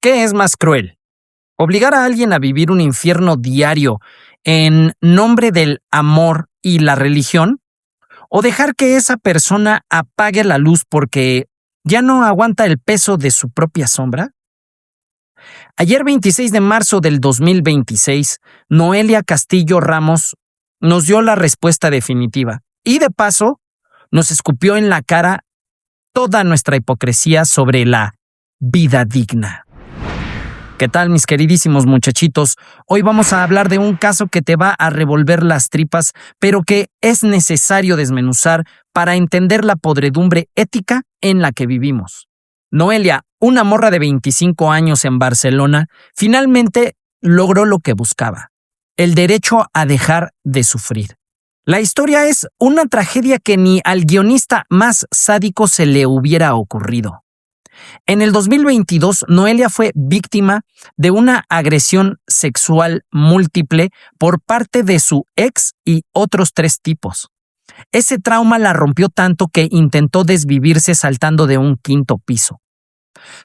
¿Qué es más cruel? ¿Obligar a alguien a vivir un infierno diario en nombre del amor y la religión? ¿O dejar que esa persona apague la luz porque ya no aguanta el peso de su propia sombra? Ayer 26 de marzo del 2026, Noelia Castillo Ramos nos dio la respuesta definitiva y de paso nos escupió en la cara toda nuestra hipocresía sobre la vida digna. ¿Qué tal, mis queridísimos muchachitos? Hoy vamos a hablar de un caso que te va a revolver las tripas, pero que es necesario desmenuzar para entender la podredumbre ética en la que vivimos. Noelia, una morra de 25 años en Barcelona, finalmente logró lo que buscaba: el derecho a dejar de sufrir. La historia es una tragedia que ni al guionista más sádico se le hubiera ocurrido. En el 2022, Noelia fue víctima de una agresión sexual múltiple por parte de su ex y otros 3 tipos. Ese trauma la rompió tanto que intentó desvivirse saltando de un 5º piso.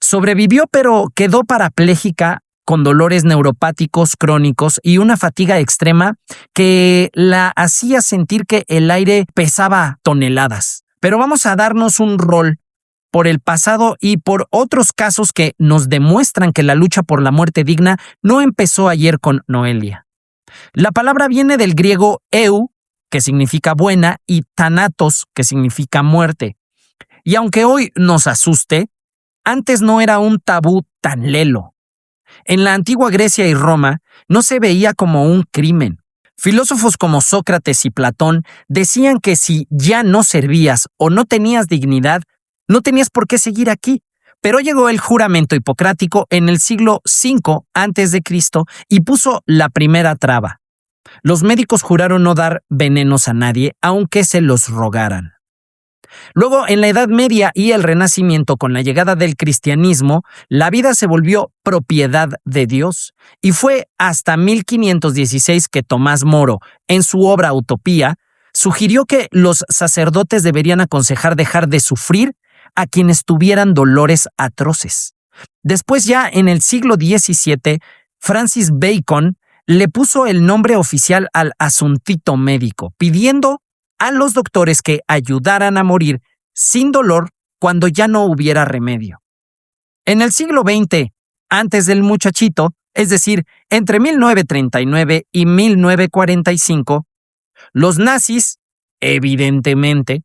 Sobrevivió, pero quedó parapléjica con dolores neuropáticos crónicos y una fatiga extrema que la hacía sentir que el aire pesaba toneladas. Pero vamos a darnos un rol por el pasado y por otros casos que nos demuestran que la lucha por la muerte digna no empezó ayer con Noelia. La palabra viene del griego eu, que significa buena, y thanatos, que significa muerte. Y aunque hoy nos asuste, antes no era un tabú tan lelo. En la antigua Grecia y Roma no se veía como un crimen. Filósofos como Sócrates y Platón decían que si ya no servías o no tenías dignidad, no tenías por qué seguir aquí. Pero llegó el juramento hipocrático en el siglo V a.C. y puso la primera traba. Los médicos juraron no dar venenos a nadie, aunque se los rogaran. Luego, en la Edad Media y el Renacimiento, con la llegada del cristianismo, la vida se volvió propiedad de Dios. Y fue hasta 1516 que Tomás Moro, en su obra Utopía, sugirió que los sacerdotes deberían aconsejar dejar de sufrir a quienes tuvieran dolores atroces. Después, ya en el siglo XVII, Francis Bacon le puso el nombre oficial al asuntito médico, pidiendo a los doctores que ayudaran a morir sin dolor cuando ya no hubiera remedio. En el siglo XX, antes del muchachito, es decir, entre 1939 y 1945, los nazis, evidentemente,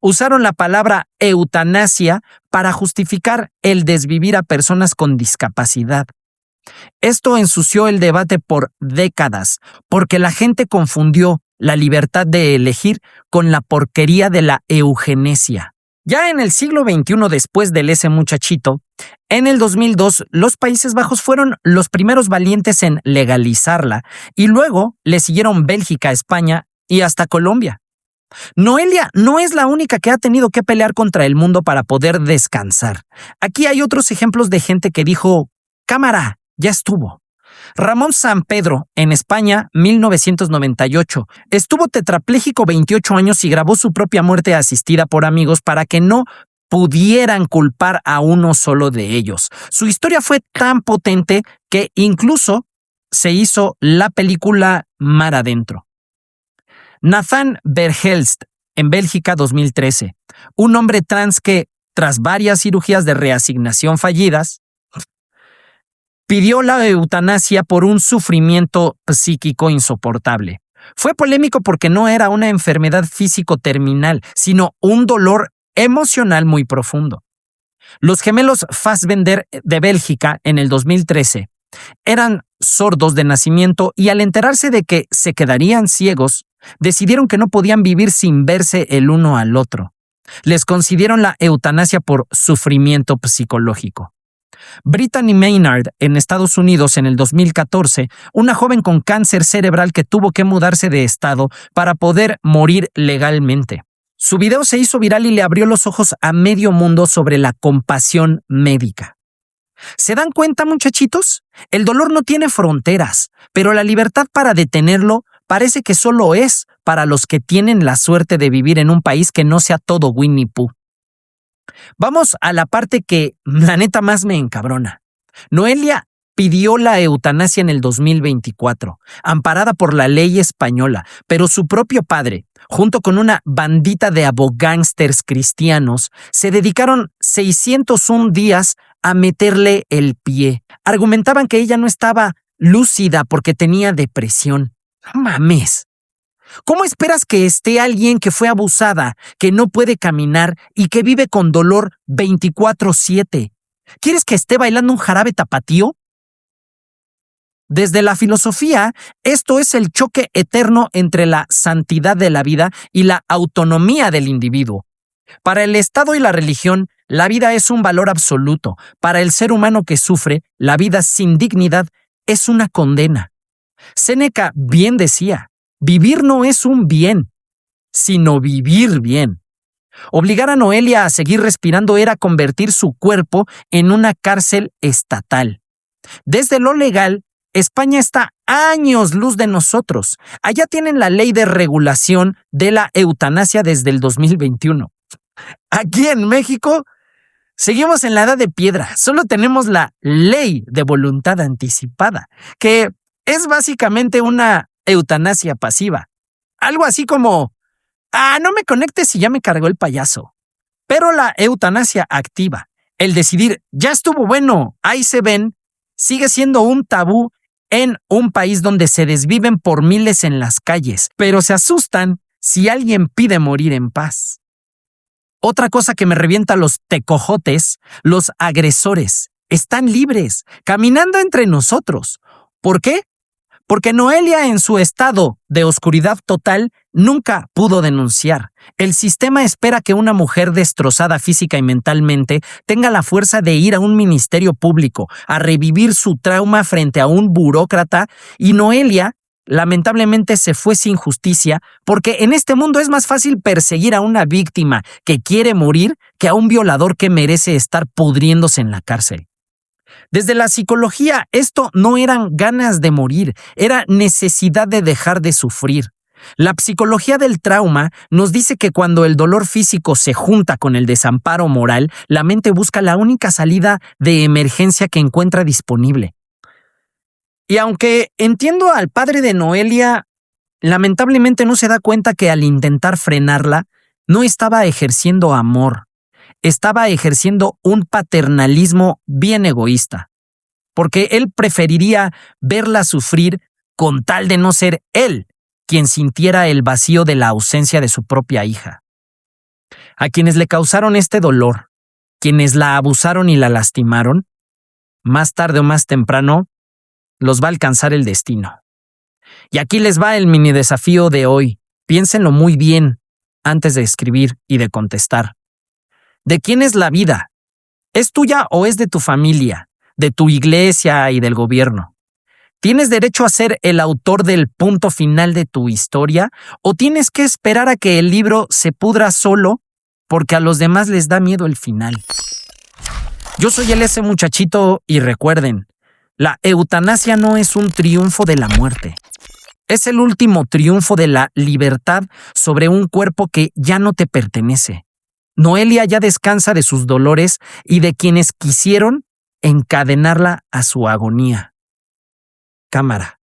usaron la palabra eutanasia para justificar el desvivir a personas con discapacidad. Esto ensució el debate por décadas, porque la gente confundió la libertad de elegir con la porquería de la eugenesia. Ya en el siglo XXI, después del ese muchachito, en el 2002, los Países Bajos fueron los primeros valientes en legalizarla y luego le siguieron Bélgica, España y hasta Colombia. Noelia no es la única que ha tenido que pelear contra el mundo para poder descansar. Aquí hay otros ejemplos de gente que dijo: cámara, ya estuvo. Ramón Sampedro, en España, 1998, estuvo tetrapléjico 28 años y grabó su propia muerte asistida por amigos para que no pudieran culpar a uno solo de ellos. Su historia fue tan potente que incluso se hizo la película Mar Adentro. Nathan Verhelst, en Bélgica, 2013, un hombre trans que, tras varias cirugías de reasignación fallidas, pidió la eutanasia por un sufrimiento psíquico insoportable. Fue polémico porque no era una enfermedad físico terminal, sino un dolor emocional muy profundo. Los gemelos Fassbender de Bélgica, en el 2013, eran sordos de nacimiento y al enterarse de que se quedarían ciegos, decidieron que no podían vivir sin verse el uno al otro. Les concedieron la eutanasia por sufrimiento psicológico. Brittany Maynard, en Estados Unidos, en el 2014, una joven con cáncer cerebral que tuvo que mudarse de estado para poder morir legalmente. Su video se hizo viral y le abrió los ojos a medio mundo sobre la compasión médica. ¿Se dan cuenta, muchachitos? El dolor no tiene fronteras, pero la libertad para detenerlo parece que solo es para los que tienen la suerte de vivir en un país que no sea todo Winnie Pooh. Vamos a la parte que, la neta, más me encabrona. Noelia pidió la eutanasia en el 2024, amparada por la ley española, pero su propio padre, junto con una bandita de abogángsters cristianos, se dedicaron 601 días a meterle el pie. Argumentaban que ella no estaba lúcida porque tenía depresión. ¡No mames! ¿Cómo esperas que esté alguien que fue abusada, que no puede caminar y que vive con dolor 24/7? ¿Quieres que esté bailando un jarabe tapatío? Desde la filosofía, esto es el choque eterno entre la santidad de la vida y la autonomía del individuo. Para el Estado y la religión, la vida es un valor absoluto. Para el ser humano que sufre, la vida sin dignidad es una condena. Séneca bien decía, vivir no es un bien, sino vivir bien. Obligar a Noelia a seguir respirando era convertir su cuerpo en una cárcel estatal. Desde lo legal, España está a años luz de nosotros. Allá tienen la ley de regulación de la eutanasia desde el 2021. Aquí en México seguimos en la edad de piedra. Solo tenemos la ley de voluntad anticipada, que es básicamente una eutanasia pasiva. Algo así como, no me conectes si ya me cargó el payaso. Pero la eutanasia activa, el decidir, ya estuvo bueno, ahí se ven, sigue siendo un tabú en un país donde se desviven por miles en las calles, pero se asustan si alguien pide morir en paz. Otra cosa que me revienta los tecojotes, los agresores, están libres, caminando entre nosotros. ¿Por qué? Porque Noelia, en su estado de oscuridad total, nunca pudo denunciar. El sistema espera que una mujer destrozada física y mentalmente tenga la fuerza de ir a un ministerio público, a revivir su trauma frente a un burócrata, y Noelia lamentablemente se fue sin justicia, porque en este mundo es más fácil perseguir a una víctima que quiere morir que a un violador que merece estar pudriéndose en la cárcel. Desde la psicología, esto no eran ganas de morir, era necesidad de dejar de sufrir. La psicología del trauma nos dice que cuando el dolor físico se junta con el desamparo moral, la mente busca la única salida de emergencia que encuentra disponible. Y aunque entiendo al padre de Noelia, lamentablemente no se da cuenta que al intentar frenarla, no estaba ejerciendo amor. Estaba ejerciendo un paternalismo bien egoísta, porque él preferiría verla sufrir con tal de no ser él quien sintiera el vacío de la ausencia de su propia hija. A quienes le causaron este dolor, quienes la abusaron y la lastimaron, más tarde o más temprano, los va a alcanzar el destino. Y aquí les va el mini desafío de hoy. Piénsenlo muy bien antes de escribir y de contestar. ¿De quién es la vida? ¿Es tuya o es de tu familia, de tu iglesia y del gobierno? ¿Tienes derecho a ser el autor del punto final de tu historia o tienes que esperar a que el libro se pudra solo porque a los demás les da miedo el final? Yo soy ese muchachito y recuerden, la eutanasia no es un triunfo de la muerte. Es el último triunfo de la libertad sobre un cuerpo que ya no te pertenece. Noelia ya descansa de sus dolores y de quienes quisieron encadenarla a su agonía. Cámara.